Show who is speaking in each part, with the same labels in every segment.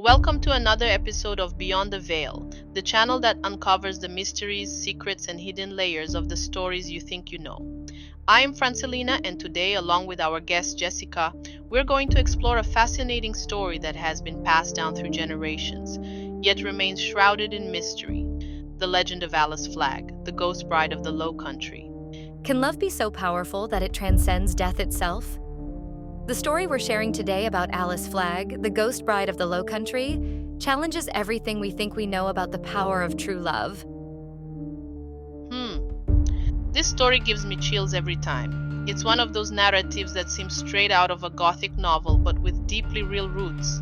Speaker 1: Welcome to another episode of Beyond the Veil, the channel that uncovers the mysteries, secrets, and hidden layers of the stories you think you know. I am Francelina, and today, along with our guest Jessica, we're going to explore a fascinating story that has been passed down through generations, yet remains shrouded in mystery. The legend of Alice Flagg, the ghost bride of the Lowcountry.
Speaker 2: Can love be so powerful that it transcends death itself? The story we're sharing today about Alice Flagg, the ghost bride of the Lowcountry, challenges everything we think we know about the power of true love.
Speaker 1: This story gives me chills every time. It's one of those narratives that seems straight out of a gothic novel, but with deeply real roots.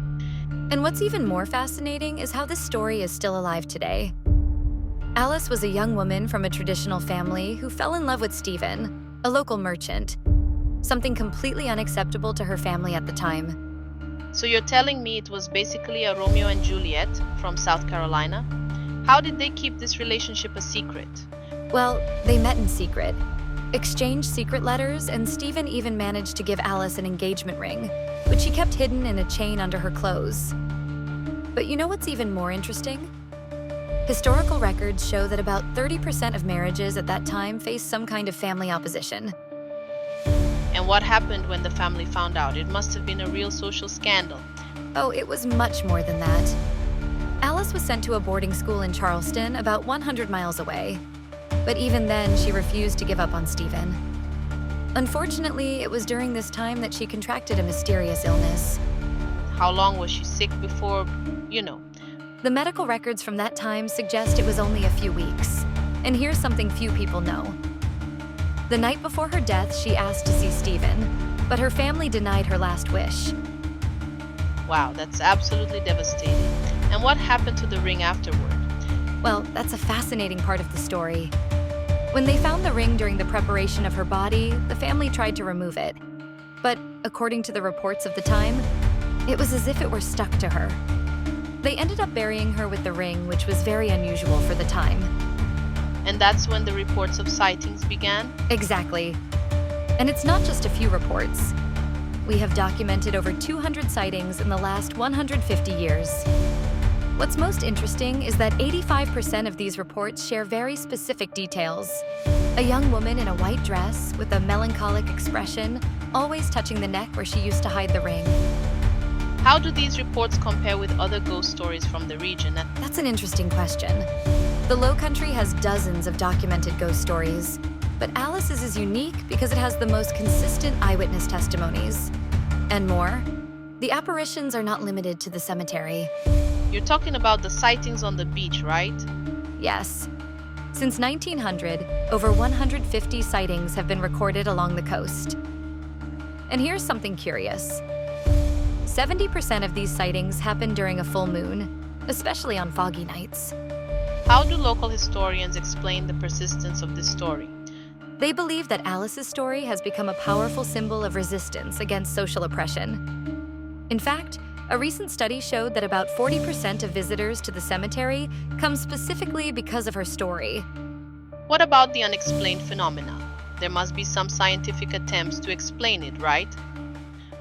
Speaker 2: And what's even more fascinating is how this story is still alive today. Alice was a young woman from a traditional family who fell in love with Stephen, a local merchant, something completely unacceptable to her family at the time.
Speaker 1: So you're telling me it was basically a Romeo and Juliet from South Carolina? How did they keep this relationship a secret?
Speaker 2: Well, they met in secret, exchanged secret letters, and Stephen even managed to give Alice an engagement ring, which she kept hidden in a chain under her clothes. But you know what's even more interesting? Historical records show that about 30% of marriages at that time faced some kind of family opposition.
Speaker 1: And what happened when the family found out? It must have been a real social scandal.
Speaker 2: Oh, it was much more than that. Alice was sent to a boarding school in Charleston, about 100 miles away. But even then, she refused to give up on Stephen. Unfortunately, it was during this time that she contracted a mysterious illness.
Speaker 1: How long was she sick before,
Speaker 2: The medical records from that time suggest it was only a few weeks. And here's something few people know. The night before her death, she asked to see Stephen, but her family denied her last wish.
Speaker 1: Wow, that's absolutely devastating. And what happened to the ring afterward?
Speaker 2: Well, that's a fascinating part of the story. When they found the ring during the preparation of her body, the family tried to remove it. But according to the reports of the time, it was as if it were stuck to her. They ended up burying her with the ring, which was very unusual for the time.
Speaker 1: And that's when the reports of sightings began?
Speaker 2: Exactly. And it's not just a few reports. We have documented over 200 sightings in the last 150 years. What's most interesting is that 85% of these reports share very specific details. A young woman in a white dress with a melancholic expression, always touching the neck where she used to hide the ring.
Speaker 1: How do these reports compare with other ghost stories from the region?
Speaker 2: That's an interesting question. The Lowcountry has dozens of documented ghost stories, but Alice's is unique because it has the most consistent eyewitness testimonies. And more, the apparitions are not limited to the cemetery.
Speaker 1: You're talking about the sightings on the beach, right?
Speaker 2: Yes. Since 1900, over 150 sightings have been recorded along the coast. And here's something curious. 70% of these sightings happen during a full moon, especially on foggy nights.
Speaker 1: How do local historians explain the persistence of this story?
Speaker 2: They believe that Alice's story has become a powerful symbol of resistance against social oppression. In fact, a recent study showed that about 40% of visitors to the cemetery come specifically because of her story.
Speaker 1: What about the unexplained phenomena? There must be some scientific attempts to explain it, right?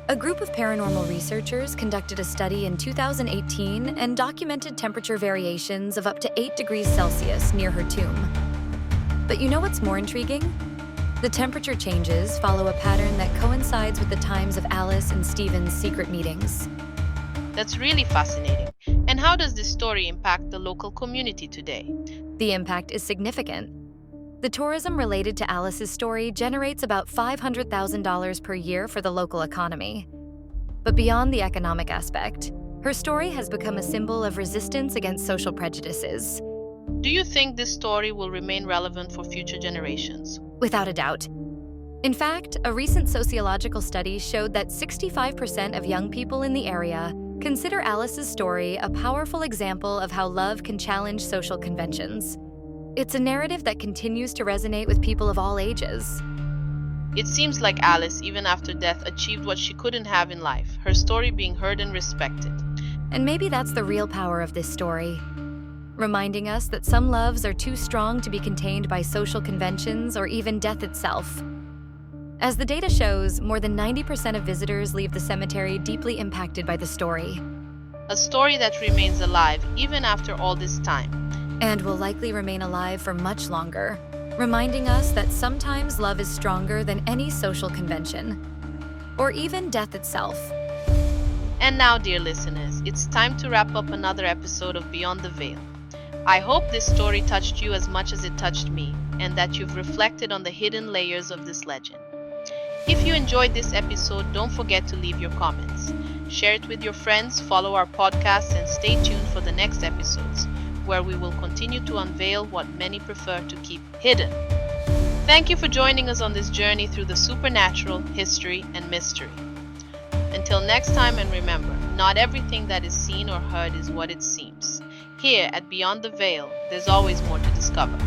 Speaker 2: A group of paranormal researchers conducted a study in 2018 and documented temperature variations of up to 8 degrees Celsius near her tomb. But you know what's more intriguing? The temperature changes follow a pattern that coincides with the times of Alice and Stephen's secret meetings.
Speaker 1: That's really fascinating. And how does this story impact the local community today?
Speaker 2: The impact is significant. The tourism related to Alice's story generates about $500,000 per year for the local economy. But beyond the economic aspect, her story has become a symbol of resistance against social prejudices.
Speaker 1: Do you think this story will remain relevant for future generations?
Speaker 2: Without a doubt. In fact, a recent sociological study showed that 65% of young people in the area consider Alice's story a powerful example of how love can challenge social conventions. It's a narrative that continues to resonate with people of all ages.
Speaker 1: It seems like Alice, even after death, achieved what she couldn't have in life, her story being heard and respected.
Speaker 2: And maybe that's the real power of this story, reminding us that some loves are too strong to be contained by social conventions or even death itself. As the data shows, more than 90% of visitors leave the cemetery deeply impacted by the story.
Speaker 1: a story that remains alive even after all this time.
Speaker 2: And will likely remain alive for much longer, reminding us that sometimes love is stronger than any social convention, or even death itself.
Speaker 1: And now, dear listeners, it's time to wrap up another episode of Beyond the Veil. I hope this story touched you as much as it touched me, and that you've reflected on the hidden layers of this legend. If you enjoyed this episode, don't forget to leave your comments. Share it with your friends, follow our podcast, and stay tuned for the next episodes, where we will continue to unveil what many prefer to keep hidden. Thank you for joining us on this journey through the supernatural, history, and mystery. Until next time, and remember, not everything that is seen or heard is what it seems. Here at Beyond the Veil, there's always more to discover.